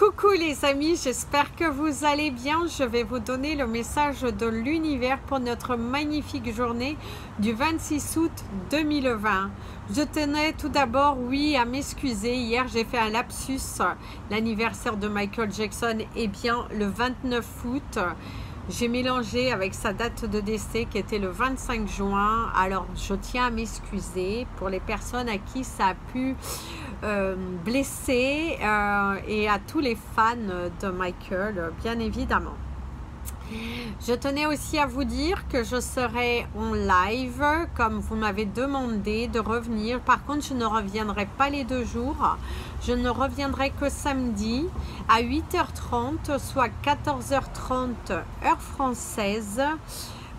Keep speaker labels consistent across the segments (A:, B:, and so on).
A: Coucou les amis, j'espère que vous allez bien. Je vais vous donner le message de l'univers pour notre magnifique journée du 26 août 2020. Je tenais tout d'abord, oui, à m'excuser. Hier, j'ai fait un lapsus. L'anniversaire de Michael Jackson est bien le 29 août. J'ai mélangé avec sa date de décès qui était le 25 juin. Alors, je tiens à m'excuser pour les personnes à qui ça a pu blesser et à tous les fans de Michael, bien évidemment. Je tenais aussi à vous dire que je serai en live, comme vous m'avez demandé de revenir. Par contre, je ne reviendrai pas les 2 jours. Je ne reviendrai que samedi à 8h30, soit 14h30 heure française.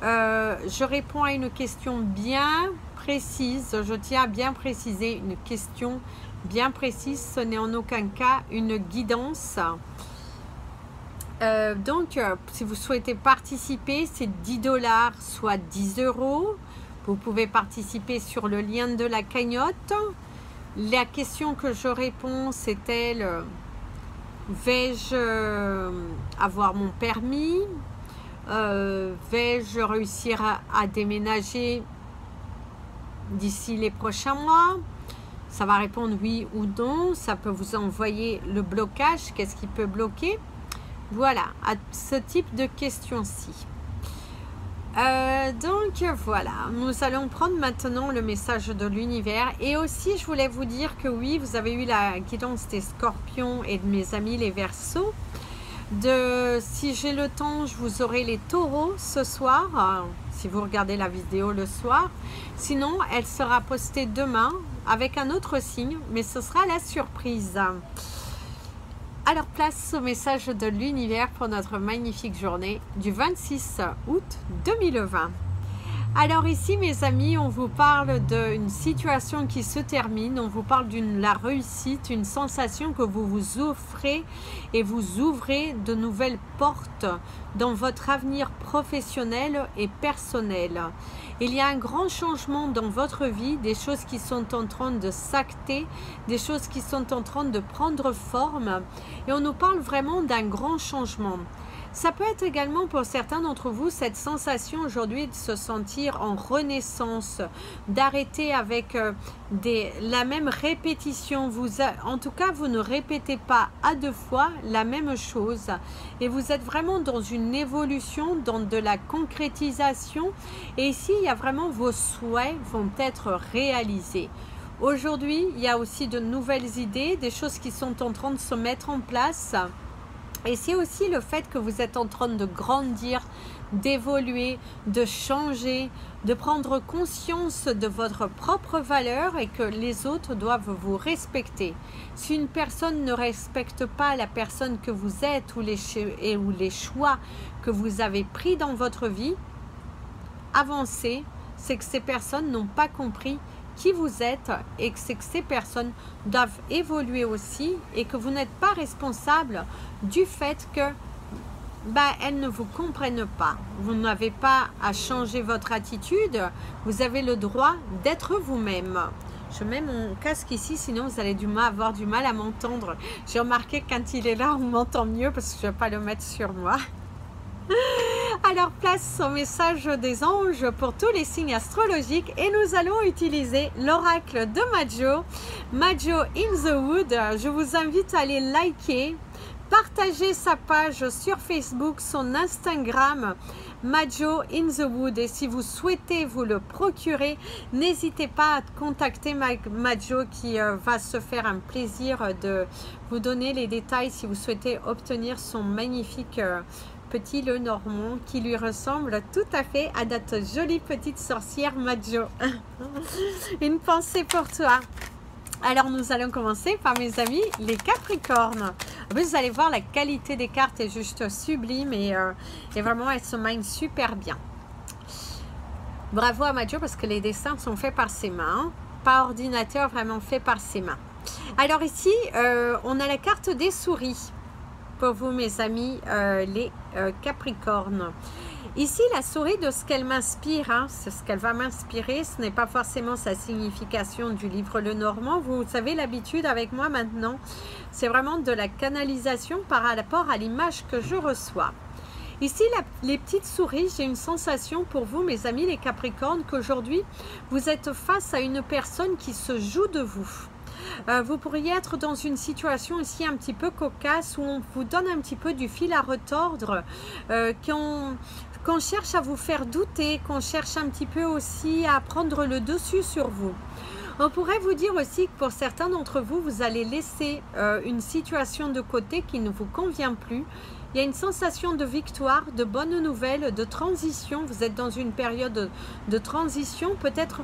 A: Je réponds à une question bien précise. Je tiens à bien préciser une question bien précise. Ce n'est en aucun cas une guidance. Donc, si vous souhaitez participer, c'est 10 $, soit 10 €. Vous pouvez participer sur le lien de la cagnotte. La question que je réponds, c'est-elle, vais-je avoir mon permis? Vais-je réussir à déménager d'ici les prochains mois? Ça va répondre oui ou non. Ça peut vous envoyer le blocage. Qu'est-ce qui peut bloquer? Voilà, à ce type de questions-ci. Donc voilà, nous allons prendre maintenant le message de l'univers. Et aussi, je voulais vous dire que oui, vous avez eu la guidance des scorpions et de mes amis les verseaux. Si j'ai le temps, je vous aurai les taureaux ce soir, si vous regardez la vidéo le soir. Sinon, elle sera postée demain avec un autre signe, mais ce sera la surprise. Alors, place au message de l'univers pour notre magnifique journée du 26 août 2020. Alors ici, mes amis, on vous parle d'une situation qui se termine, on vous parle de la réussite, une sensation que vous vous offrez et vous ouvrez de nouvelles portes dans votre avenir professionnel et personnel. Il y a un grand changement dans votre vie, des choses qui sont en train de s'acter, des choses qui sont en train de prendre forme et on nous parle vraiment d'un grand changement. Ça peut être également pour certains d'entre vous cette sensation aujourd'hui de se sentir en renaissance, d'arrêter avec la même répétition. En tout cas, vous ne répétez pas à 2 fois la même chose et vous êtes vraiment dans une évolution, dans de la concrétisation et ici, il y a vraiment vos souhaits vont être réalisés. Aujourd'hui, il y a aussi de nouvelles idées, des choses qui sont en train de se mettre en place. Et c'est aussi le fait que vous êtes en train de grandir, d'évoluer, de changer, de prendre conscience de votre propre valeur et que les autres doivent vous respecter. Si une personne ne respecte pas la personne que vous êtes ou les choix que vous avez pris dans votre vie, avancez, c'est que ces personnes n'ont pas compris qui vous êtes et que c'est que ces personnes doivent évoluer aussi et que vous n'êtes pas responsable du fait que elles ne vous comprennent pas. Vous n'avez pas à changer votre attitude, vous avez le droit d'être vous-même. Je mets mon casque ici, sinon vous allez avoir du mal à m'entendre. J'ai remarqué que quand il est là, on m'entend mieux parce que je ne vais pas le mettre sur moi. Alors place au message des anges pour tous les signes astrologiques et nous allons utiliser l'oracle de Majo, Majo in the Wood. Je vous invite à aller liker, partager sa page sur Facebook, son Instagram Majo in the Wood et si vous souhaitez vous le procurer, n'hésitez pas à contacter Majo qui va se faire un plaisir de vous donner les détails si vous souhaitez obtenir son magnifique petit le normand qui lui ressemble tout à fait à notre jolie petite sorcière Majo. Une pensée pour toi. Alors nous allons commencer par mes amis les Capricornes. En plus vous allez voir la qualité des cartes est juste sublime et vraiment elles se mine super bien. Bravo à Majo parce que les dessins sont faits par ses mains, pas ordinateur, vraiment fait par ses mains. Alors ici on a la carte des souris. Pour vous mes amis les Capricornes Ici, la souris, de ce qu'elle m'inspire, hein, c'est ce qu'elle va m'inspirer, ce n'est pas forcément sa signification du livre Le Normand. Vous avez l'habitude avec moi maintenant, c'est vraiment de la canalisation par rapport à l'image que je reçois. Ici, les petites souris, j'ai une sensation pour vous, mes amis les Capricornes, qu'aujourd'hui, vous êtes face à une personne qui se joue de vous. Vous pourriez être dans une situation ici un petit peu cocasse où on vous donne un petit peu du fil à retordre, qu'on cherche à vous faire douter, qu'on cherche un petit peu aussi à prendre le dessus sur vous. On pourrait vous dire aussi que pour certains d'entre vous, vous allez laisser une situation de côté qui ne vous convient plus. Il y a une sensation de victoire, de bonnes nouvelles, de transition. Vous êtes dans une période de transition, peut-être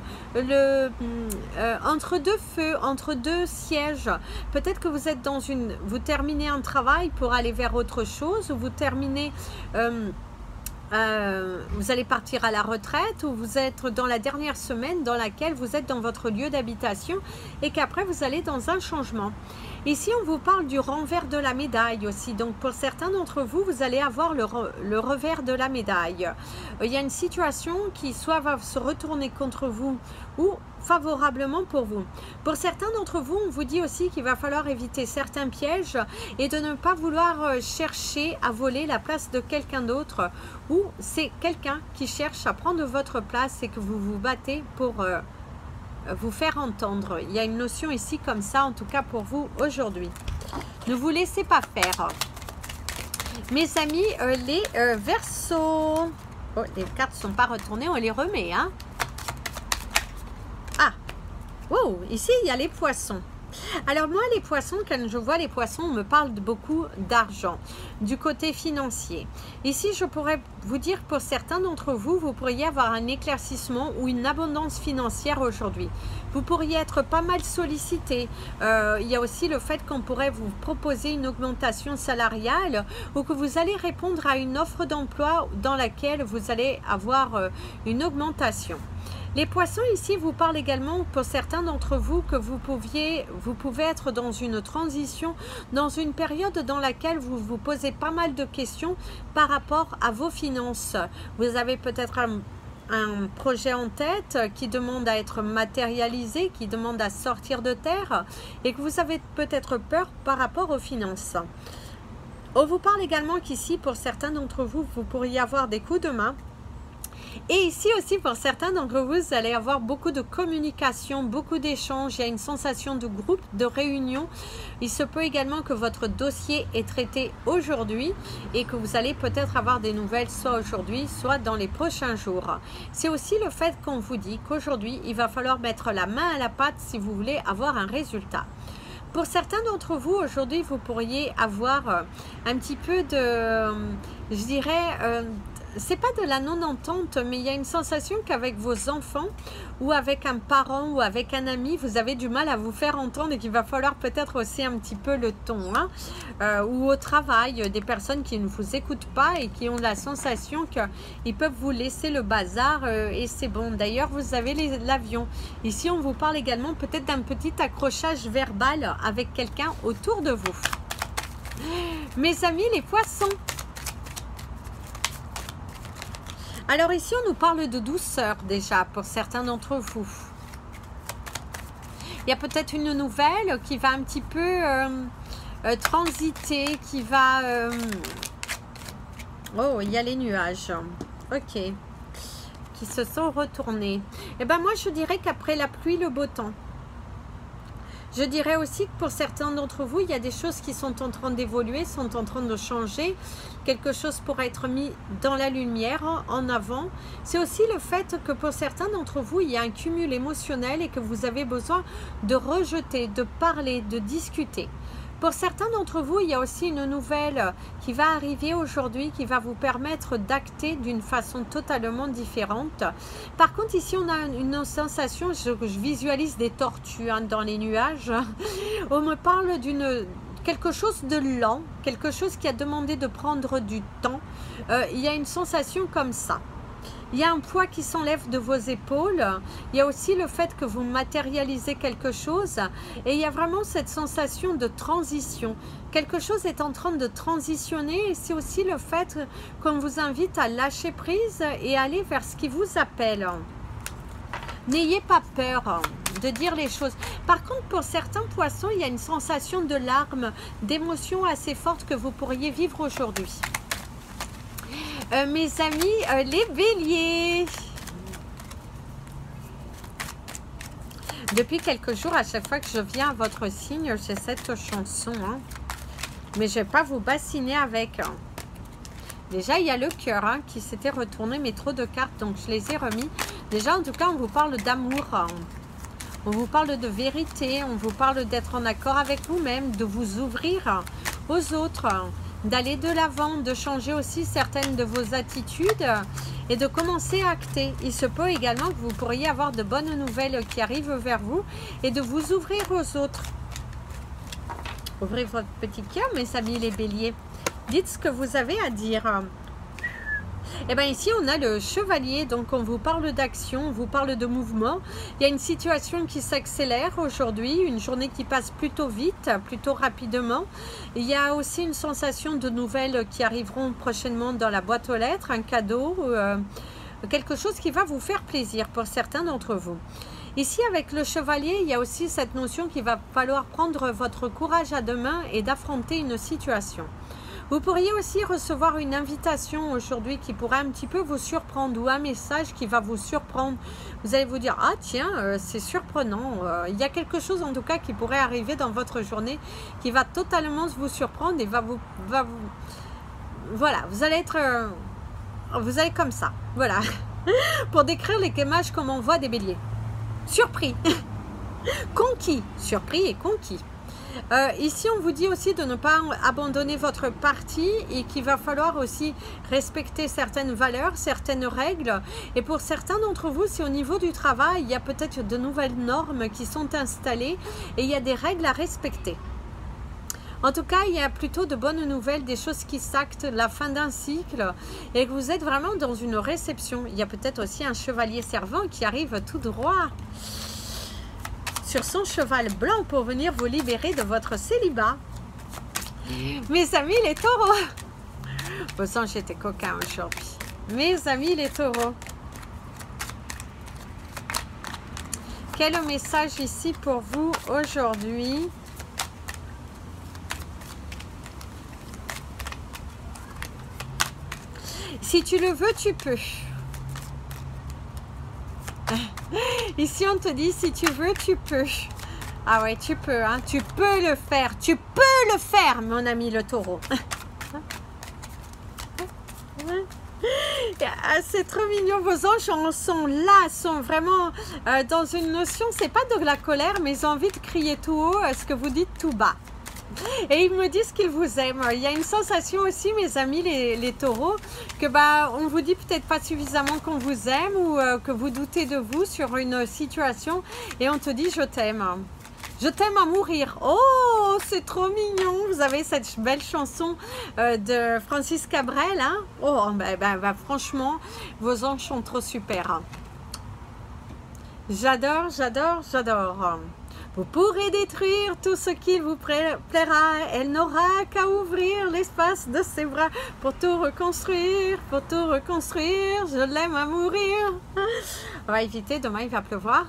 A: entre deux feux, entre deux sièges. Peut-être que vous êtes dans vous terminez un travail pour aller vers autre chose, ou vous terminez... vous allez partir à la retraite, ou vous êtes dans la dernière semaine dans laquelle vous êtes dans votre lieu d'habitation et qu'après vous allez dans un changement. Ici, on vous parle du renvers de la médaille aussi. Donc, pour certains d'entre vous, vous allez avoir le revers de la médaille. Il y a une situation qui soit va se retourner contre vous ou favorablement pour vous. Pour certains d'entre vous, on vous dit aussi qu'il va falloir éviter certains pièges et de ne pas vouloir chercher à voler la place de quelqu'un d'autre, ou c'est quelqu'un qui cherche à prendre votre place et que vous vous battez pour vous faire entendre. Il y a une notion ici comme ça, en tout cas pour vous aujourd'hui. Ne vous laissez pas faire. Mes amis, les Verseaux. Oh, les cartes ne sont pas retournées, on les remet. Hein. Ah, wow, ici il y a les poissons. Alors moi, les poissons, quand je vois les poissons, on me parle beaucoup d'argent, du côté financier. Ici, je pourrais vous dire, pour certains d'entre vous, vous pourriez avoir un éclaircissement ou une abondance financière aujourd'hui. Vous pourriez être pas mal sollicité. Il y a aussi le fait qu'on pourrait vous proposer une augmentation salariale, ou que vous allez répondre à une offre d'emploi dans laquelle vous allez avoir une augmentation. Les poissons ici vous parlent également pour certains d'entre vous que vous pouvez être dans une transition, dans une période dans laquelle vous vous posez pas mal de questions par rapport à vos finances. Vous avez peut-être un projet en tête qui demande à être matérialisé, qui demande à sortir de terre et que vous avez peut-être peur par rapport aux finances. On vous parle également qu'ici, pour certains d'entre vous, vous pourriez avoir des coups de main. Et ici aussi, pour certains d'entre vous, vous allez avoir beaucoup de communication, beaucoup d'échanges. Il y a une sensation de groupe, de réunion. Il se peut également que votre dossier est traité aujourd'hui et que vous allez peut-être avoir des nouvelles soit aujourd'hui, soit dans les prochains jours. C'est aussi le fait qu'on vous dit qu'aujourd'hui, il va falloir mettre la main à la pâte si vous voulez avoir un résultat. Pour certains d'entre vous, aujourd'hui, vous pourriez avoir un petit peu de, je dirais, c'est pas de la non-entente, mais il y a une sensation qu'avec vos enfants ou avec un parent ou avec un ami, vous avez du mal à vous faire entendre et qu'il va falloir peut-être aussi un petit peu le ton. Hein, ou au travail, des personnes qui ne vous écoutent pas et qui ont la sensation qu'ils peuvent vous laisser le bazar et c'est bon. D'ailleurs, vous avez l'avion. Ici, on vous parle également peut-être d'un petit accrochage verbal avec quelqu'un autour de vous. Mes amis, les poissons. Alors ici, on nous parle de douceur déjà pour certains d'entre vous. Il y a peut-être une nouvelle qui va un petit peu transiter, qui va... Oh, il y a les nuages. Ok. Qui se sont retournés. Eh bien, moi, je dirais qu'après la pluie, le beau temps. Je dirais aussi que pour certains d'entre vous, il y a des choses qui sont en train d'évoluer, sont en train de changer. Quelque chose pourrait être mis dans la lumière, en avant. C'est aussi le fait que pour certains d'entre vous, il y a un cumul émotionnel et que vous avez besoin de rejeter, de parler, de discuter. Pour certains d'entre vous, il y a aussi une nouvelle qui va arriver aujourd'hui qui va vous permettre d'acter d'une façon totalement différente. Par contre, ici, on a une sensation, je visualise des tortues hein, dans les nuages. On me parle d'une... quelque chose de lent, quelque chose qui a demandé de prendre du temps. Il y a une sensation comme ça. Il y a un poids qui s'enlève de vos épaules. Il y a aussi le fait que vous matérialisez quelque chose. Et il y a vraiment cette sensation de transition. Quelque chose est en train de transitionner. Et c'est aussi le fait qu'on vous invite à lâcher prise et aller vers ce qui vous appelle. N'ayez pas peur de dire les choses. Par contre, pour certains poissons, il y a une sensation de larmes, d'émotions assez forte que vous pourriez vivre aujourd'hui. Mes amis, les béliers. Depuis quelques jours, à chaque fois que je viens à votre signe, j'ai cette chanson. Hein. Mais je ne vais pas vous bassiner avec. Hein. Déjà, il y a le cœur hein, qui s'était retourné, mais trop de cartes, donc je les ai remis. Déjà, en tout cas, on vous parle d'amour. Hein. On vous parle de vérité. On vous parle d'être en accord avec vous-même, de vous ouvrir aux autres. D'aller de l'avant, de changer aussi certaines de vos attitudes et de commencer à acter. Il se peut également que vous pourriez avoir de bonnes nouvelles qui arrivent vers vous et de vous ouvrir aux autres. Ouvrez votre petit cœur, mes amis les béliers. Dites ce que vous avez à dire. Et bien ici, on a le chevalier, donc on vous parle d'action, on vous parle de mouvement. Il y a une situation qui s'accélère aujourd'hui, une journée qui passe plutôt vite, plutôt rapidement. Il y a aussi une sensation de nouvelles qui arriveront prochainement dans la boîte aux lettres, un cadeau, quelque chose qui va vous faire plaisir pour certains d'entre vous. Ici, avec le chevalier, il y a aussi cette notion qu'il va falloir prendre votre courage à deux mains et d'affronter une situation. Vous pourriez aussi recevoir une invitation aujourd'hui qui pourrait un petit peu vous surprendre ou un message qui va vous surprendre. Vous allez vous dire, ah tiens, c'est surprenant. Il y a quelque chose en tout cas qui pourrait arriver dans votre journée qui va totalement vous surprendre et va vous voilà, vous allez être... vous allez comme ça, voilà. Pour décrire les images comme on voit des béliers. Surpris, conquis, surpris et conquis. Ici, on vous dit aussi de ne pas abandonner votre parti et qu'il va falloir aussi respecter certaines valeurs, certaines règles. Et pour certains d'entre vous, c'est au niveau du travail, il y a peut-être de nouvelles normes qui sont installées et il y a des règles à respecter. En tout cas, il y a plutôt de bonnes nouvelles, des choses qui s'actent, la fin d'un cycle et que vous êtes vraiment dans une réception. Il y a peut-être aussi un chevalier servant qui arrive tout droit sur son cheval blanc pour venir vous libérer de votre célibat. Mes amis les taureaux. Bon sang, j'étais coquin aujourd'hui. Mes amis les taureaux. Quel message ici pour vous aujourd'hui? Si tu le veux, tu peux. Ici, on te dit, si tu veux, tu peux. Ah ouais, tu peux, hein. Tu peux le faire. Tu peux le faire, mon ami le taureau. C'est trop mignon. Vos anges sont là, sont vraiment dans une notion, c'est pas de la colère, mais ils ont envie de crier tout haut ce que vous dites tout bas. Et ils me disent qu'ils vous aiment. Il y a une sensation aussi, mes amis les taureaux, que on vous dit peut-être pas suffisamment qu'on vous aime ou que vous doutez de vous sur une situation et on te dit je t'aime. Je t'aime à mourir. Oh, c'est trop mignon. Vous avez cette belle chanson de Francis Cabrel. Hein? Oh, franchement, vos anges sont trop super. J'adore, j'adore, j'adore. Vous pourrez détruire tout ce qui vous plaira. Elle n'aura qu'à ouvrir l'espace de ses bras pour tout reconstruire, pour tout reconstruire. Je l'aime à mourir. On va éviter, demain il va pleuvoir.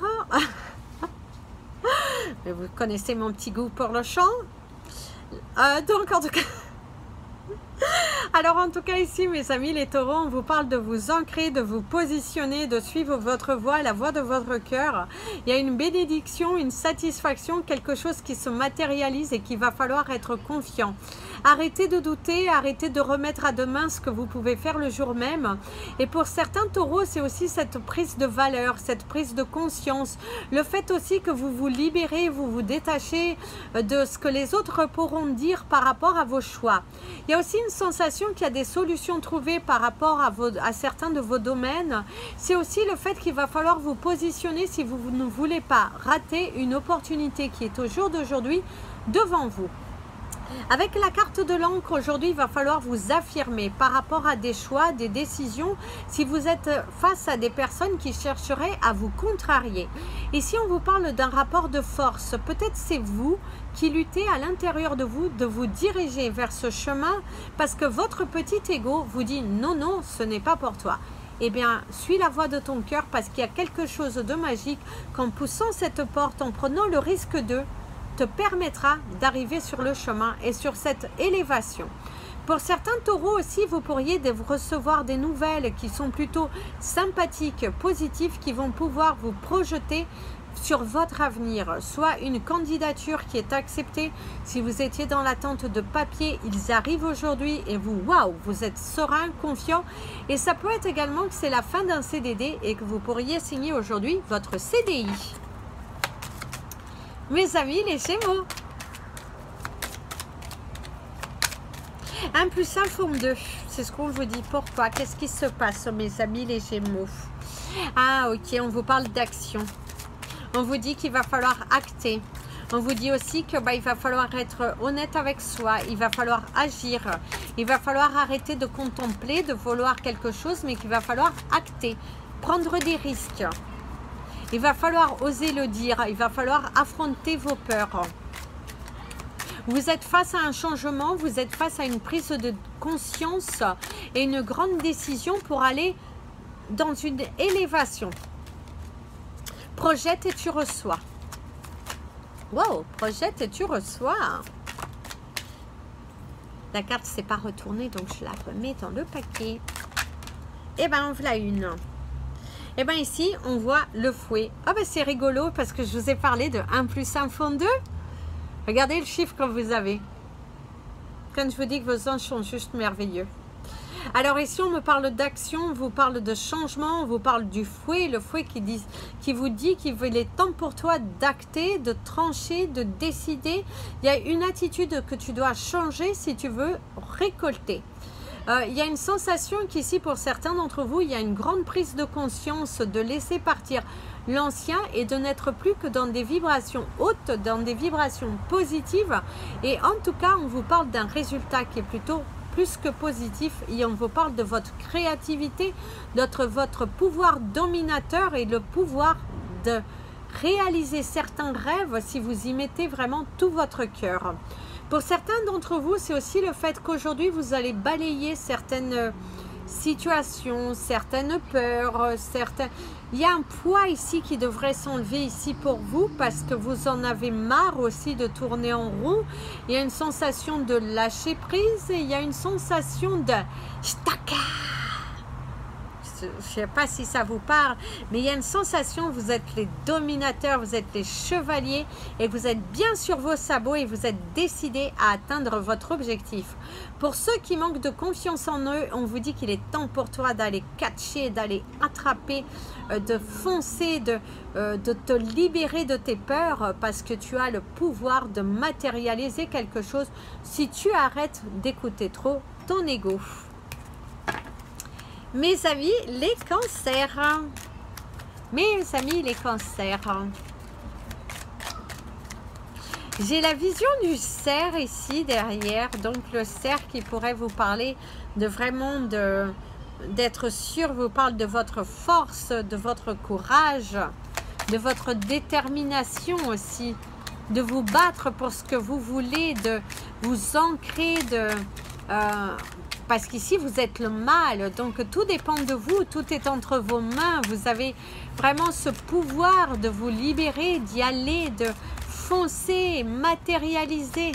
A: Mais vous connaissez mon petit goût pour le chant. Donc en tout cas... Alors en tout cas ici mes amis les taureaux, on vous parle de vous ancrer, de vous positionner, de suivre votre voie, la voie de votre cœur. Il y a une bénédiction, une satisfaction, quelque chose qui se matérialise et qu'il va falloir être confiant. Arrêtez de douter, arrêtez de remettre à demain ce que vous pouvez faire le jour même. Et pour certains taureaux, c'est aussi cette prise de valeur, cette prise de conscience. Le fait aussi que vous vous libérez, vous vous détachez de ce que les autres pourront dire par rapport à vos choix. Il y a aussi une sensation qu'il y a des solutions trouvées par rapport à certains de vos domaines. C'est aussi le fait qu'il va falloir vous positionner si vous ne voulez pas rater une opportunité qui est au jour d'aujourd'hui devant vous. Avec la carte de l'encre, aujourd'hui, il va falloir vous affirmer par rapport à des choix, des décisions, si vous êtes face à des personnes qui chercheraient à vous contrarier. Ici, on vous parle d'un rapport de force. Peut-être c'est vous qui luttez à l'intérieur de vous diriger vers ce chemin parce que votre petit ego vous dit non, non, ce n'est pas pour toi. Eh bien, suis la voix de ton cœur parce qu'il y a quelque chose de magique qu'en poussant cette porte, en prenant le risque te permettra d'arriver sur le chemin et sur cette élévation. Pour certains taureaux aussi, vous pourriez recevoir des nouvelles qui sont plutôt sympathiques, positives, qui vont pouvoir vous projeter sur votre avenir, soit une candidature qui est acceptée. Si vous étiez dans l'attente de papier, ils arrivent aujourd'hui et vous, waouh, vous êtes serein, confiant. Et ça peut être également que c'est la fin d'un CDD et que vous pourriez signer aujourd'hui votre CDI. Mes amis, les Gémeaux. 1 + 1 font 2. C'est ce qu'on vous dit. Pourquoi? Qu'est-ce qui se passe, mes amis, les Gémeaux? Ah, ok, on vous parle d'action. On vous dit qu'il va falloir acter. On vous dit aussi que il va falloir être honnête avec soi. Il va falloir agir. Il va falloir arrêter de contempler, de vouloir quelque chose, mais qu'il va falloir acter. Prendre des risques. Il va falloir oser le dire. Il va falloir affronter vos peurs. Vous êtes face à un changement. Vous êtes face à une prise de conscience et une grande décision pour aller dans une élévation. Projette et tu reçois. Wow, projette et tu reçois. La carte ne s'est pas retournée, donc je la remets dans le paquet. Et ben, on voilà une. Et bien ici, on voit le fouet. Ah ben c'est rigolo parce que je vous ai parlé de 1 + 1 font 2. Regardez le chiffre que vous avez. Quand je vous dis que vos anges sont juste merveilleux. Alors ici, on me parle d'action, on vous parle de changement, on vous parle du fouet. Le fouet qui vous dit qu'il est temps pour toi d'acter, de trancher, de décider. Il y a une attitude que tu dois changer si tu veux récolter. Il y a une sensation qu'ici, pour certains d'entre vous, il y a une grande prise de conscience de laisser partir l'ancien et de n'être plus que dans des vibrations hautes, dans des vibrations positives. Et en tout cas, on vous parle d'un résultat qui est plutôt plus que positif et on vous parle de votre créativité, de votre pouvoir dominateur et le pouvoir de réaliser certains rêves si vous y mettez vraiment tout votre cœur. Pour certains d'entre vous, c'est aussi le fait qu'aujourd'hui, vous allez balayer certaines situations, certaines peurs, Il y a un poids ici qui devrait s'enlever ici pour vous parce que vous en avez marre aussi de tourner en rond. Il y a une sensation de lâcher prise et il y a une sensation de staka. Je ne sais pas si ça vous parle, mais il y a une sensation, vous êtes les dominateurs, vous êtes les chevaliers et vous êtes bien sur vos sabots et vous êtes décidés à atteindre votre objectif. Pour ceux qui manquent de confiance en eux, on vous dit qu'il est temps pour toi d'aller catcher, d'aller attraper, de foncer, de te libérer de tes peurs parce que tu as le pouvoir de matérialiser quelque chose si tu arrêtes d'écouter trop ton ego. Mes amis, les cancers. Mes amis, les cancers. J'ai la vision du cerf ici derrière. Donc le cerf qui pourrait vous parler de vraiment d'être sûr, vous parle de votre force, de votre courage, de votre détermination aussi. De vous battre pour ce que vous voulez, de vous ancrer, parce qu'ici, vous êtes le mal. Donc, tout dépend de vous. Tout est entre vos mains. Vous avez vraiment ce pouvoir de vous libérer, d'y aller, de foncer, matérialiser.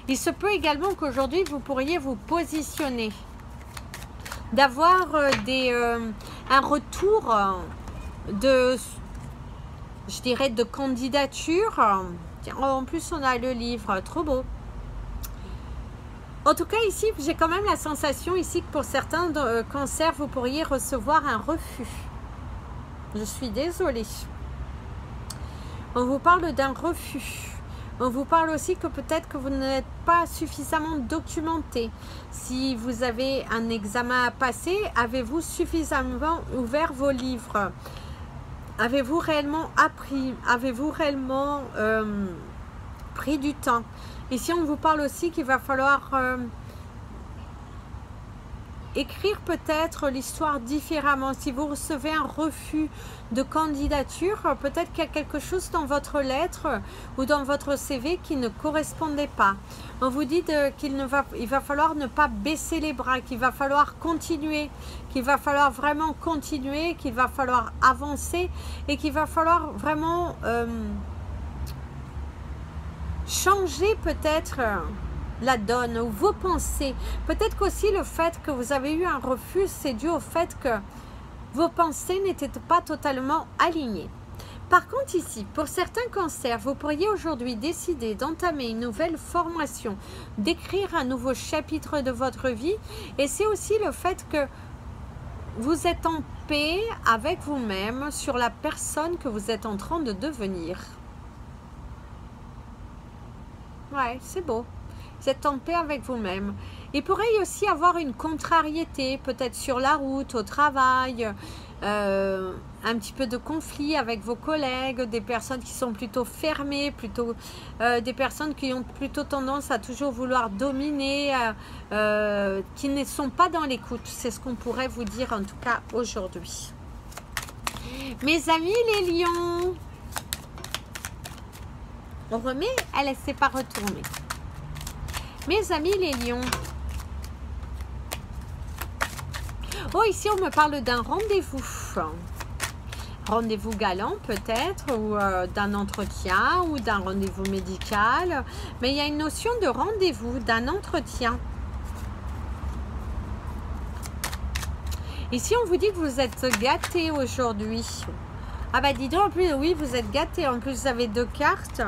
A: Il se peut également qu'aujourd'hui, vous pourriez vous positionner. D'avoir un retour je dirais, de candidature. En plus, on a le livre. Trop beau. En tout cas, ici, j'ai quand même la sensation ici que pour certains cancers, vous pourriez recevoir un refus. Je suis désolée. On vous parle d'un refus. On vous parle aussi que peut-être que vous n'êtes pas suffisamment documenté. Si vous avez un examen à passer, avez-vous suffisamment ouvert vos livres? Avez-vous réellement appris? Avez-vous réellement pris du temps? Ici, on vous parle aussi qu'il va falloir écrire peut-être l'histoire différemment. Si vous recevez un refus de candidature, peut-être qu'il y a quelque chose dans votre lettre ou dans votre CV qui ne correspondait pas. On vous dit qu'il va falloir ne pas baisser les bras, qu'il va falloir continuer, qu'il va falloir vraiment continuer, qu'il va falloir avancer et qu'il va falloir vraiment changer peut-être la donne ou vos pensées. Peut-être qu'aussi le fait que vous avez eu un refus, c'est dû au fait que vos pensées n'étaient pas totalement alignées. Par contre ici, pour certains cancers, vous pourriez aujourd'hui décider d'entamer une nouvelle formation, d'écrire un nouveau chapitre de votre vie. Et c'est aussi le fait que vous êtes en paix avec vous-même sur la personne que vous êtes en train de devenir. Ouais, c'est beau. Vous êtes en paix avec vous-même. Il pourrait aussi avoir une contrariété, peut-être sur la route, au travail, un petit peu de conflit avec vos collègues, des personnes qui sont plutôt fermées, plutôt des personnes qui ont plutôt tendance à toujours vouloir dominer, qui ne sont pas dans l'écoute. C'est ce qu'on pourrait vous dire en tout cas aujourd'hui. Mes amis les lions, on remet, elle ne s'est pas retournée. Mes amis les lions. Oh, ici on me parle d'un rendez-vous. Rendez-vous galant peut-être, ou d'un entretien, ou d'un rendez-vous médical. Mais il y a une notion de rendez-vous, d'un entretien. Ici on vous dit que vous êtes gâtés aujourd'hui. Ah bah dis donc, en plus, oui, vous êtes gâtés. En plus, vous avez 2 cartes.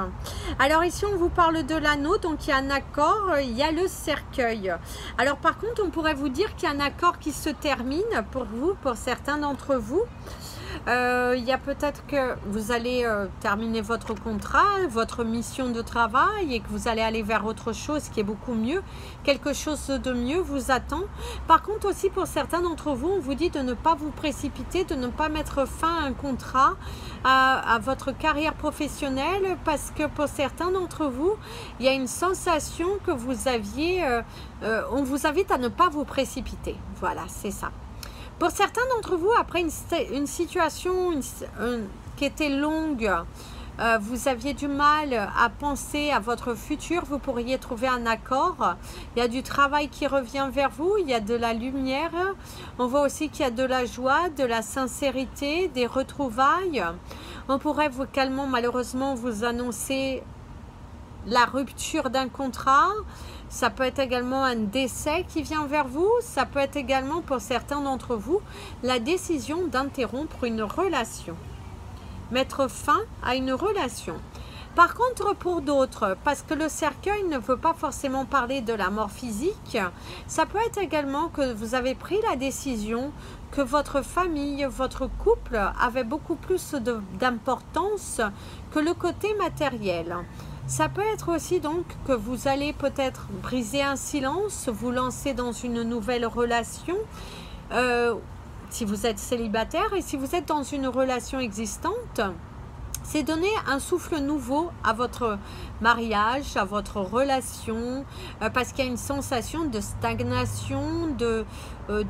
A: Alors ici, on vous parle de l'anneau. Donc, il y a un accord. Il y a le cercueil. Alors, par contre, on pourrait vous dire qu'il y a un accord qui se termine pour vous, pour certains d'entre vous. Il y a peut-être que vous allez terminer votre contrat, votre mission de travail et que vous allez aller vers autre chose qui est beaucoup mieux. Quelque chose de mieux vous attend. Par contre aussi pour certains d'entre vous, on vous dit de ne pas vous précipiter, de ne pas mettre fin à un contrat, à votre carrière professionnelle parce que pour certains d'entre vous, il y a une sensation que vous aviez, on vous invite à ne pas vous précipiter. Voilà, c'est ça. Pour certains d'entre vous, après une situation qui était longue, vous aviez du mal à penser à votre futur, vous pourriez trouver un accord. Il y a du travail qui revient vers vous, il y a de la lumière. On voit aussi qu'il y a de la joie, de la sincérité, des retrouvailles. On pourrait calmement, malheureusement, vous annoncer la rupture d'un contrat. Ça peut être également un décès qui vient vers vous. Ça peut être également pour certains d'entre vous la décision d'interrompre une relation. Mettre fin à une relation. Par contre pour d'autres, parce que le cercueil ne veut pas forcément parler de la mort physique, ça peut être également que vous avez pris la décision que votre famille, votre couple avait beaucoup plus d'importance que le côté matériel. Ça peut être aussi donc que vous allez peut-être briser un silence, vous lancer dans une nouvelle relation, si vous êtes célibataire, et si vous êtes dans une relation existante, c'est donner un souffle nouveau à votre mariage, à votre relation, parce qu'il y a une sensation de stagnation,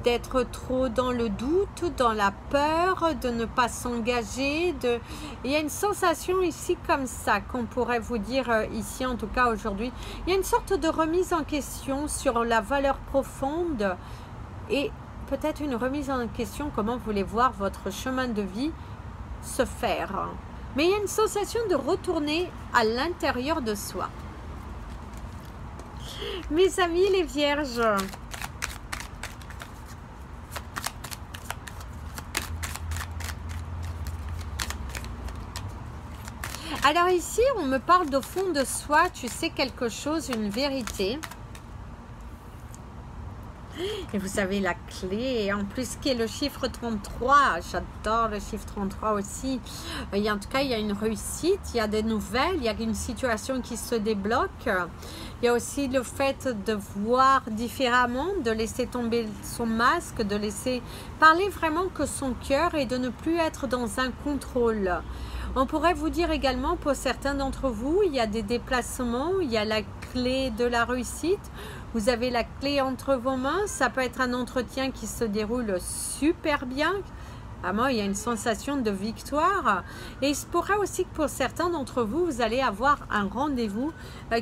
A: d'être trop dans le doute, dans la peur, de ne pas s'engager. Il y a une sensation ici comme ça qu'on pourrait vous dire ici, en tout cas aujourd'hui. Il y a une sorte de remise en question sur la valeur profonde et peut-être une remise en question, comment vous voulez voir votre chemin de vie se faire. Mais il y a une sensation de retourner à l'intérieur de soi. Mes amis les vierges, alors ici on me parle de fond de soi, tu sais quelque chose, une vérité. Et vous avez la clé, et en plus qui est le chiffre 33, j'adore le chiffre 33 aussi. En tout cas, il y a une réussite, il y a des nouvelles, il y a une situation qui se débloque. Il y a aussi le fait de voir différemment, de laisser tomber son masque, de laisser parler vraiment que son cœur et de ne plus être dans un contrôle. On pourrait vous dire également, pour certains d'entre vous, il y a des déplacements, il y a la clé de la réussite. Vous avez la clé entre vos mains. Ça peut être un entretien qui se déroule super bien. Vraiment, il y a une sensation de victoire. Et il se pourrait aussi que pour certains d'entre vous, vous allez avoir un rendez-vous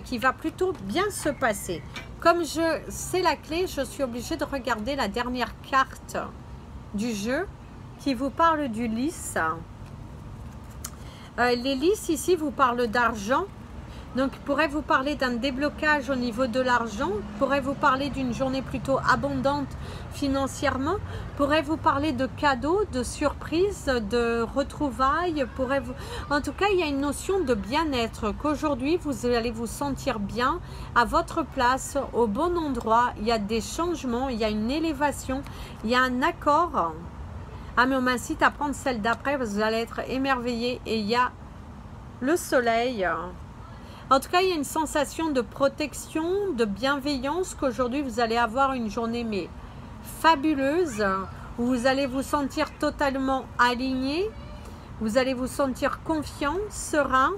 A: qui va plutôt bien se passer. Comme je sais la clé, je suis obligée de regarder la dernière carte du jeu qui vous parle du lys. Les lys ici vous parlent d'argent. Donc, pourrait vous parler d'un déblocage au niveau de l'argent, pourrait vous parler d'une journée plutôt abondante financièrement, pourrait vous parler de cadeaux, de surprises, de retrouvailles, en tout cas, il y a une notion de bien-être, qu'aujourd'hui, vous allez vous sentir bien à votre place, au bon endroit, il y a des changements, il y a une élévation, il y a un accord. Ah, mais on m'incite à prendre celle d'après, vous allez être émerveillés, et il y a le soleil. En tout cas, il y a une sensation de protection, de bienveillance, qu'aujourd'hui, vous allez avoir une journée mais fabuleuse, où vous allez vous sentir totalement aligné, vous allez vous sentir confiant, serein.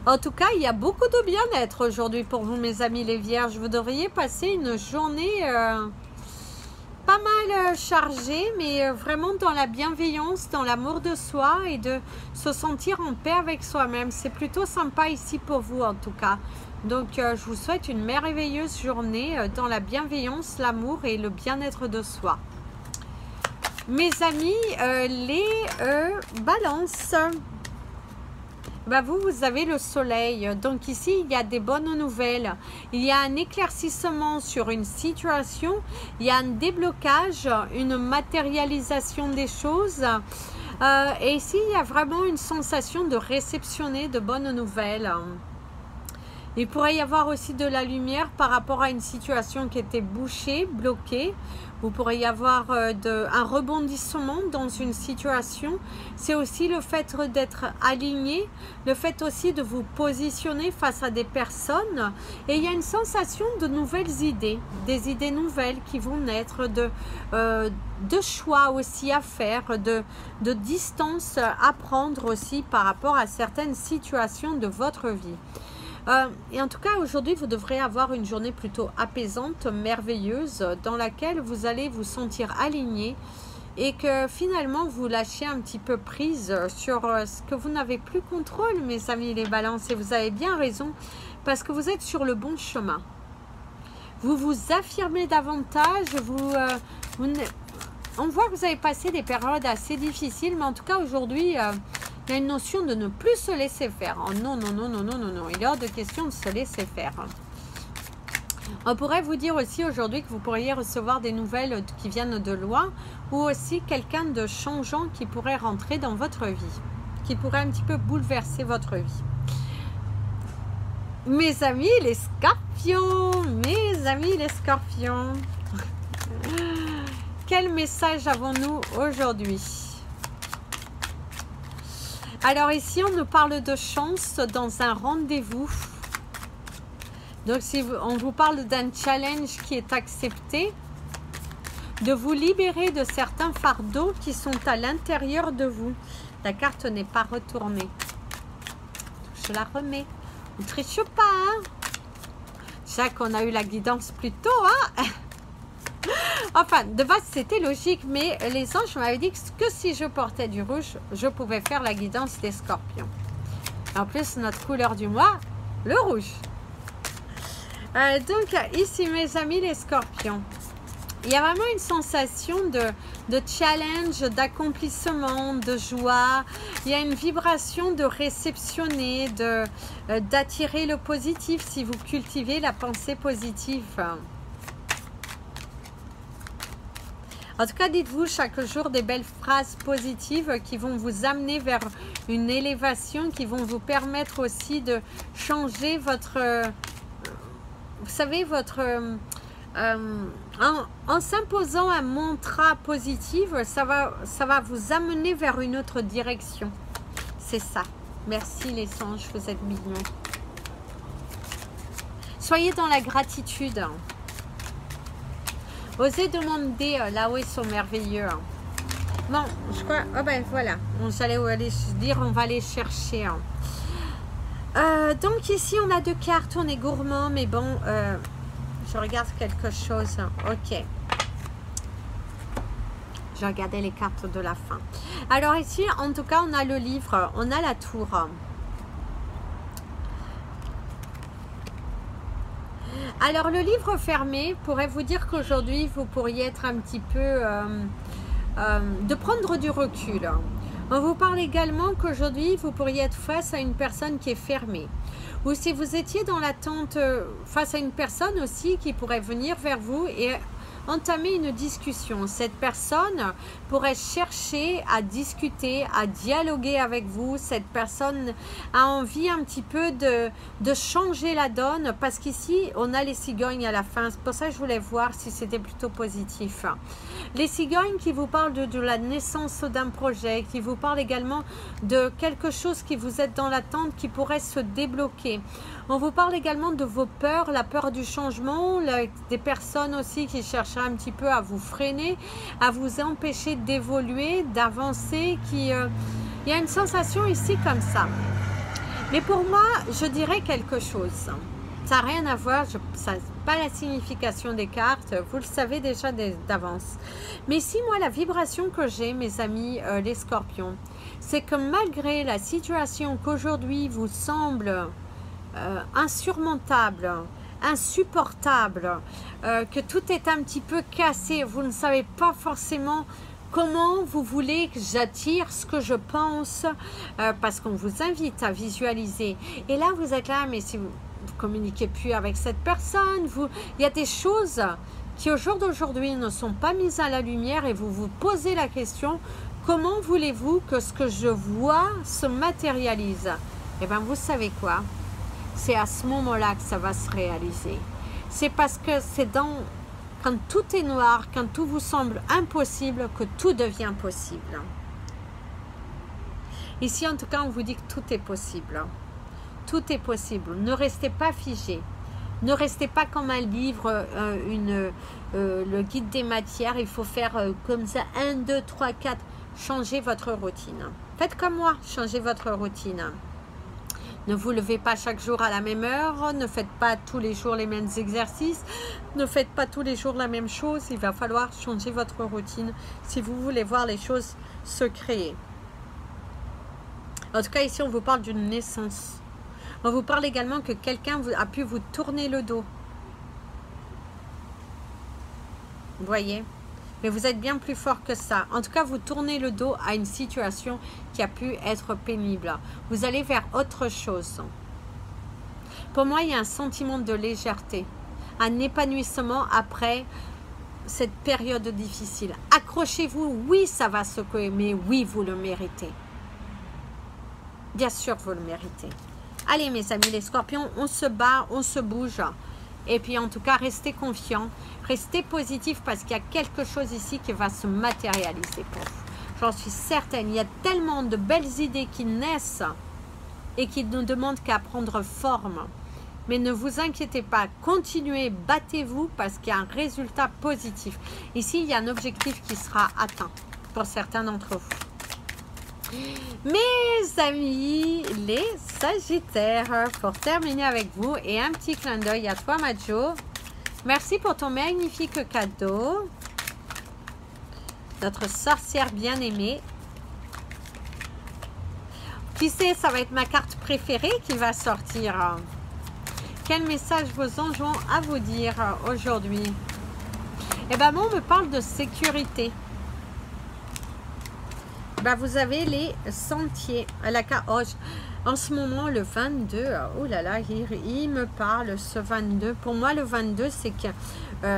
A: En tout cas, il y a beaucoup de bien-être aujourd'hui pour vous, mes amis les vierges. Vous devriez passer une journée pas mal chargée, mais vraiment dans la bienveillance, dans l'amour de soi et de se sentir en paix avec soi-même. C'est plutôt sympa ici pour vous en tout cas. Donc je vous souhaite une merveilleuse journée dans la bienveillance, l'amour et le bien-être de soi. Mes amis, les balances. Bah vous avez le soleil, donc ici il y a des bonnes nouvelles, il y a un éclaircissement sur une situation, il y a un déblocage, une matérialisation des choses, et ici il y a vraiment une sensation de réceptionner de bonnes nouvelles. Il pourrait y avoir aussi de la lumière par rapport à une situation qui était bouchée, bloquée. Vous pourrez y avoir un rebondissement dans une situation. C'est aussi le fait d'être aligné, le fait aussi de vous positionner face à des personnes. Et il y a une sensation de nouvelles idées, des idées nouvelles qui vont naître, de choix aussi à faire, de distance à prendre aussi par rapport à certaines situations de votre vie. Et en tout cas, aujourd'hui, vous devrez avoir une journée plutôt apaisante, merveilleuse, dans laquelle vous allez vous sentir aligné et que finalement, vous lâchez un petit peu prise sur ce que vous n'avez plus contrôle, mes amis les balances. Et vous avez bien raison, parce que vous êtes sur le bon chemin. Vous vous affirmez davantage, on voit que vous avez passé des périodes assez difficiles, mais en tout cas, aujourd'hui... il y a une notion de ne plus se laisser faire. Oh non, non, non, non, non, non, non. Il est hors de question de se laisser faire. On pourrait vous dire aussi aujourd'hui que vous pourriez recevoir des nouvelles qui viennent de loin ou aussi quelqu'un de changeant qui pourrait rentrer dans votre vie, qui pourrait un petit peu bouleverser votre vie. Mes amis les scorpions, mes amis les scorpions. Quel message avons-nous aujourd'hui ? Alors ici, on nous parle de chance dans un rendez-vous. Donc, si on vous parle d'un challenge qui est accepté, de vous libérer de certains fardeaux qui sont à l'intérieur de vous. La carte n'est pas retournée. Je la remets. Ne triche pas, hein? C'est qu'on a eu la guidance plus tôt, hein? Enfin, de base, c'était logique, mais les anges m'avaient dit que si je portais du rouge, je pouvais faire la guidance des scorpions. En plus, notre couleur du mois, le rouge. Donc, ici, mes amis, les scorpions, il y a vraiment une sensation de challenge, d'accomplissement, de joie. Il y a une vibration de réceptionner, d'attirer le positif si vous cultivez la pensée positive. En tout cas, dites-vous chaque jour des belles phrases positives qui vont vous amener vers une élévation, qui vont vous permettre aussi de changer votre... vous savez, votre... en s'imposant un mantra positif, ça va vous amener vers une autre direction. C'est ça. Merci les anges, vous êtes mignons. Soyez dans la gratitude. Osez demander là où ils sont merveilleux. Bon, je crois... Oh ben voilà, on allait dire, on va aller chercher. Hein. Donc ici, on a 2 cartes, on est gourmand, mais bon, je regarde quelque chose. Ok. Je regardais les cartes de la fin. Alors ici, en tout cas, on a le livre, on a la tour. Alors, le livre fermé pourrait vous dire qu'aujourd'hui, vous pourriez être un petit peu... de prendre du recul. On vous parle également qu'aujourd'hui, vous pourriez être face à une personne qui est fermée. Ou si vous étiez dans l'attente face à une personne aussi qui pourrait venir vers vous et entamer une discussion. Cette personne pourrait chercher à discuter, à dialoguer avec vous. Cette personne a envie un petit peu de changer la donne parce qu'ici, on a les cigognes à la fin. C'est pour ça que je voulais voir si c'était plutôt positif. Les cigognes qui vous parlent de la naissance d'un projet, qui vous parlent également de quelque chose qui vous êtes dans l'attente qui pourrait se débloquer. On vous parle également de vos peurs, la peur du changement, des personnes aussi qui cherchent un petit peu à vous freiner, à vous empêcher d'évoluer, d'avancer. Il y a une sensation ici comme ça. Mais pour moi, je dirais quelque chose. Ça n'a rien à voir, ça n'a pas la signification des cartes, vous le savez déjà d'avance. Mais si moi, la vibration que j'ai, mes amis, les scorpions, c'est que malgré la situation qu'aujourd'hui vous semble insurmontable, insupportable, que tout est un petit peu cassé, vous ne savez pas forcément comment vous voulez que j'attire ce que je pense, parce qu'on vous invite à visualiser. Et là, vous êtes là, mais si vous ne communiquez plus avec cette personne, il y a des choses qui au jour d'aujourd'hui ne sont pas mises à la lumière et vous vous posez la question, comment voulez-vous que ce que je vois se matérialise? Eh bien, vous savez quoi? C'est à ce moment-là que ça va se réaliser. C'est parce que c'est quand tout est noir, quand tout vous semble impossible, que tout devient possible. Ici, en tout cas, on vous dit que tout est possible. Tout est possible. Ne restez pas figé. Ne restez pas comme un livre, le guide des matières. Il faut faire comme ça, 1, 2, 3, 4. Changez votre routine. Faites comme moi, changez votre routine. Ne vous levez pas chaque jour à la même heure, ne faites pas tous les jours les mêmes exercices, ne faites pas tous les jours la même chose. Il va falloir changer votre routine si vous voulez voir les choses se créer. En tout cas, ici, on vous parle d'une naissance. On vous parle également que quelqu'un a pu vous tourner le dos. Vous voyez ? Mais vous êtes bien plus fort que ça. En tout cas, vous tournez le dos à une situation qui a pu être pénible. Vous allez vers autre chose. Pour moi, il y a un sentiment de légèreté, un épanouissement après cette période difficile. Accrochez-vous, oui, ça va secouer, mais oui, vous le méritez. Bien sûr, vous le méritez. Allez, mes amis les scorpions, on se bat, on se bouge. Et puis, en tout cas, restez confiants. Restez positif parce qu'il y a quelque chose ici qui va se matérialiser pour vous. J'en suis certaine. Il y a tellement de belles idées qui naissent et qui ne demandent qu'à prendre forme. Mais ne vous inquiétez pas. Continuez, battez-vous parce qu'il y a un résultat positif. Ici, il y a un objectif qui sera atteint pour certains d'entre vous. Mes amis, les Sagittaires, pour terminer avec vous, et un petit clin d'œil à toi, Majo. Merci pour ton magnifique cadeau. Notre sorcière bien-aimée. Qui sait, ça va être ma carte préférée qui va sortir. Quel message vos anges ont à vous dire aujourd'hui? Eh bien, moi, on me parle de sécurité. Ben, vous avez les sentiers. En ce moment, le 22, oh là là, il me parle, ce 22. Pour moi, le 22, c'est que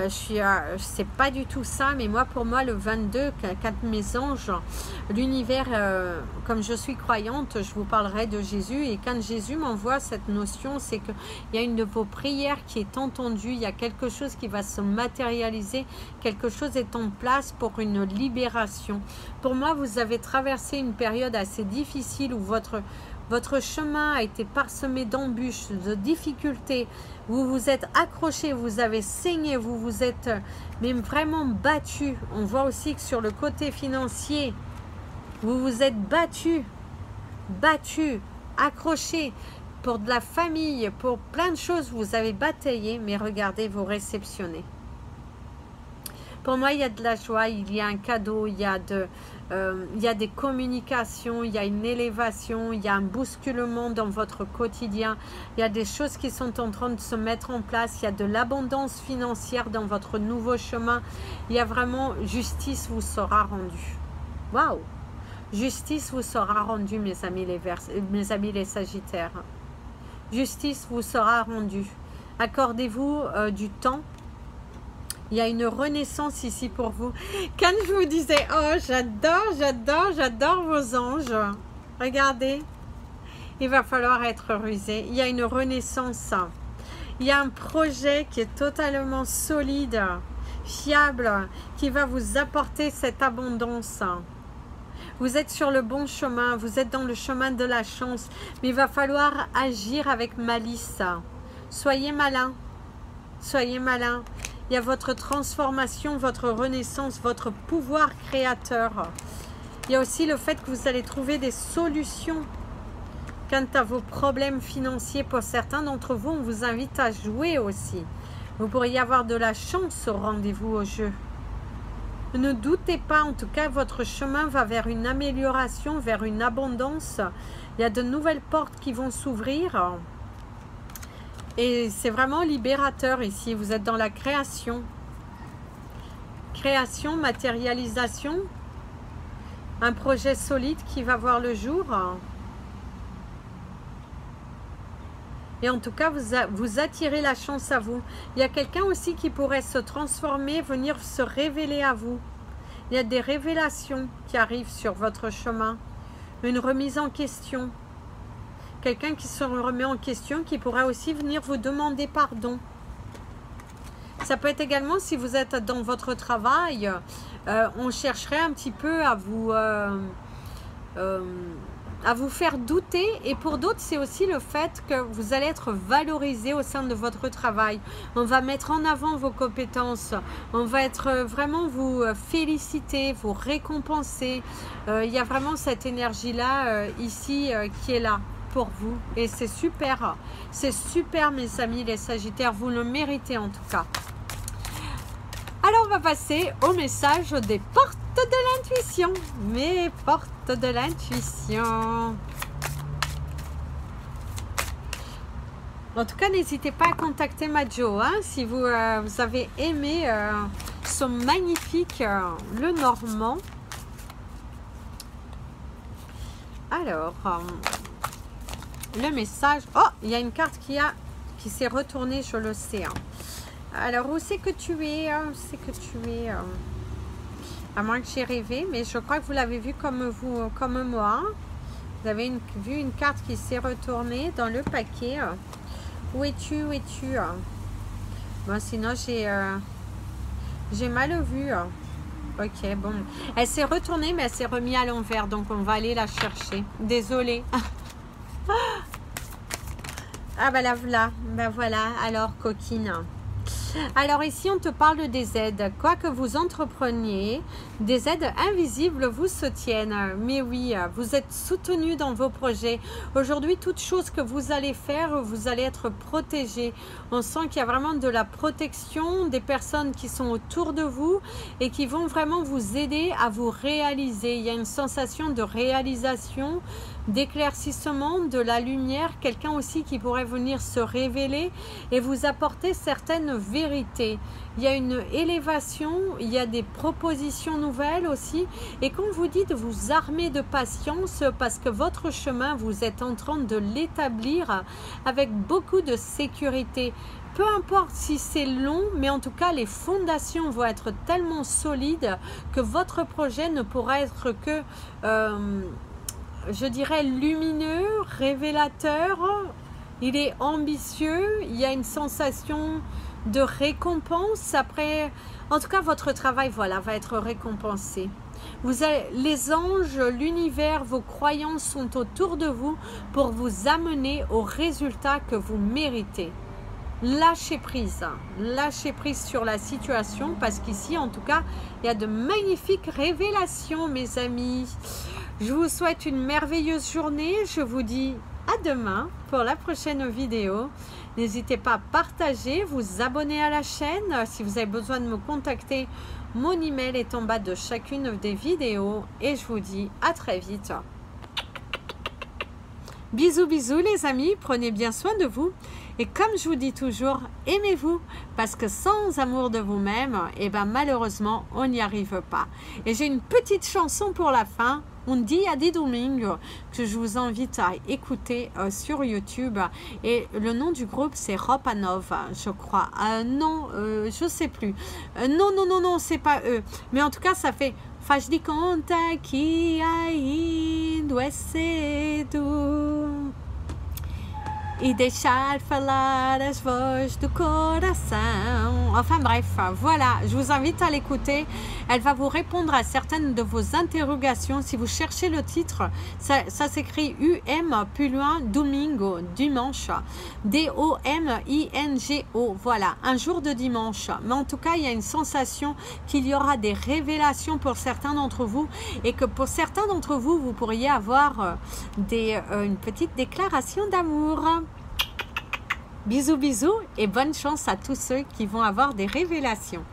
A: c'est pas du tout ça, mais moi, pour moi, le 22, quand mes anges, l'univers, comme je suis croyante, je vous parlerai de Jésus. Et quand Jésus m'envoie cette notion, c'est qu'il y a une de vos prières qui est entendue. Il y a quelque chose qui va se matérialiser. Quelque chose est en place pour une libération. Pour moi, vous avez traversé une période assez difficile où votre chemin a été parsemé d'embûches, de difficultés. Vous vous êtes accroché, vous avez saigné, vous vous êtes même vraiment battu. On voit aussi que sur le côté financier, Vous vous êtes battu, accroché pour de la famille, pour plein de choses. Vous avez bataillé, mais regardez, vous réceptionnez. Pour moi, il y a de la joie, il y a un cadeau, il y a des communications, il y a une élévation, il y a un bousculement dans votre quotidien. Il y a des choses qui sont en train de se mettre en place. Il y a de l'abondance financière dans votre nouveau chemin. Il y a vraiment justice vous sera rendue. Waouh! Justice vous sera rendue, mes amis les Sagittaires. Justice vous sera rendue. Accordez-vous du temps. Il y a une renaissance ici pour vous. Quand je vous disais, oh, j'adore vos anges. Regardez, il va falloir être rusé. Il y a une renaissance. Il y a un projet qui est totalement solide, fiable, qui va vous apporter cette abondance. Vous êtes sur le bon chemin, vous êtes dans le chemin de la chance, mais il va falloir agir avec malice. Soyez malin, soyez malin. Il y a votre transformation, votre renaissance, votre pouvoir créateur. Il y a aussi le fait que vous allez trouver des solutions quant à vos problèmes financiers. Pour certains d'entre vous, on vous invite à jouer aussi. Vous pourriez avoir de la chance au rendez-vous au jeu. Ne doutez pas, en tout cas, votre chemin va vers une amélioration, vers une abondance. Il y a de nouvelles portes qui vont s'ouvrir. Et c'est vraiment libérateur ici. Vous êtes dans la création. Création, matérialisation. Un projet solide qui va voir le jour. Et en tout cas, vous attirez la chance à vous. Il y a quelqu'un aussi qui pourrait se transformer, venir se révéler à vous. Il y a des révélations qui arrivent sur votre chemin. Une remise en question. Quelqu'un qui se remet en question, qui pourrait aussi venir vous demander pardon. Ça peut être également, si vous êtes dans votre travail, on chercherait un petit peu à vous faire douter. Et pour d'autres, c'est aussi le fait que vous allez être valorisé au sein de votre travail. On va mettre en avant vos compétences. On va être vraiment vous féliciter, vous récompenser. Il y a vraiment cette énergie-là ici qui est là pour vous. Et c'est super. C'est super, mes amis les Sagittaires. Vous le méritez en tout cas. Alors, on va passer au message des portes de l'intuition. Mes portes de l'intuition. En tout cas, n'hésitez pas à contacter Majo hein, si vous avez aimé ce magnifique le Normand. Alors, le message. Oh, il y a une carte qui s'est retournée, je le sais. Hein. Alors, où c'est que tu es? Où c'est que tu es? À moins que j'ai rêvé, mais je crois que vous l'avez vu comme moi. Vous avez vu une carte qui s'est retournée dans le paquet. Où es-tu? Où es-tu? Bon, sinon, j'ai mal vu. Ok, bon. Elle s'est retournée, mais elle s'est remise à l'envers. Donc, on va aller la chercher. Désolée. Ah, bah là, voilà. Ben voilà. Alors, coquine. Alors ici, on te parle des aides. Quoi que vous entrepreniez, des aides invisibles vous soutiennent. Mais oui, vous êtes soutenu dans vos projets. Aujourd'hui, toute chose que vous allez faire, vous allez être protégé. On sent qu'il y a vraiment de la protection des personnes qui sont autour de vous et qui vont vraiment vous aider à vous réaliser. Il y a une sensation de réalisation, d'éclaircissement, de la lumière, quelqu'un aussi qui pourrait venir se révéler et vous apporter certaines vérités. Il y a une élévation, il y a des propositions nouvelles aussi et quand vous dites vous armer de patience parce que votre chemin, vous êtes en train de l'établir avec beaucoup de sécurité. Peu importe si c'est long, mais en tout cas, les fondations vont être tellement solides que votre projet ne pourra être que... je dirais lumineux, révélateur, il est ambitieux, il y a une sensation de récompense après. En tout cas, votre travail, voilà, va être récompensé. Vous avez, les anges, l'univers, vos croyances sont autour de vous pour vous amener au résultat que vous méritez. Lâchez prise sur la situation parce qu'ici, en tout cas, il y a de magnifiques révélations, mes amis. Je vous souhaite une merveilleuse journée. Je vous dis à demain pour la prochaine vidéo. N'hésitez pas à partager, vous abonner à la chaîne. Si vous avez besoin de me contacter, mon email est en bas de chacune des vidéos. Et je vous dis à très vite. Bisous, bisous les amis. Prenez bien soin de vous. Et comme je vous dis toujours, aimez-vous. Parce que sans amour de vous-même, eh ben, malheureusement, on n'y arrive pas. Et j'ai une petite chanson pour la fin. Un dia di domingo, que je vous invite à écouter sur YouTube. Et le nom du groupe, c'est Roupa Nova, je crois. Non, je sais plus. Non, c'est pas eux. Mais en tout cas, ça fait Faz de conta que ainda é cedo e deixar falar as vozes do coração. Enfin bref, voilà, je vous invite à l'écouter. Elle va vous répondre à certaines de vos interrogations. Si vous cherchez le titre, ça s'écrit UM, plus loin, Domingo, dimanche. D-O-M-I-N-G-O, voilà, un jour de dimanche. Mais en tout cas, il y a une sensation qu'il y aura des révélations pour certains d'entre vous et que pour certains d'entre vous, vous pourriez avoir une petite déclaration d'amour. Bisous, bisous et bonne chance à tous ceux qui vont avoir des révélations.